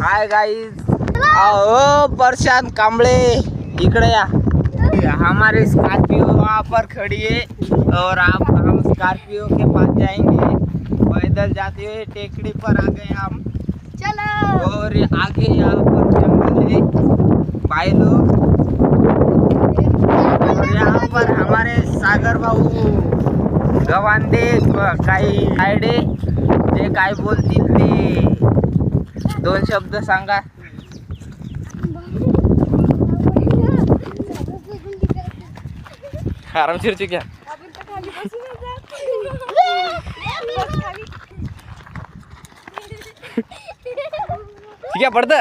Hi guys आओ प्रशांत कांबळे इकडे या। हमारी स्कॉर्पियो वहाँ पर खड़ी है और हम स्कॉर्पियो के पास जाएंगे। पैदल जाते हुए टेकड़ी पर आ गए हम। चलो। और आगे यहाँ पर जंगल है भाई लोग। और यहाँ पर हमारे सागर भाऊ गवांडे काही आयडे जे काय बोलतील ते दोन शब्द सांगा। आरामशीर घ्या। ठीक आहे पडतं।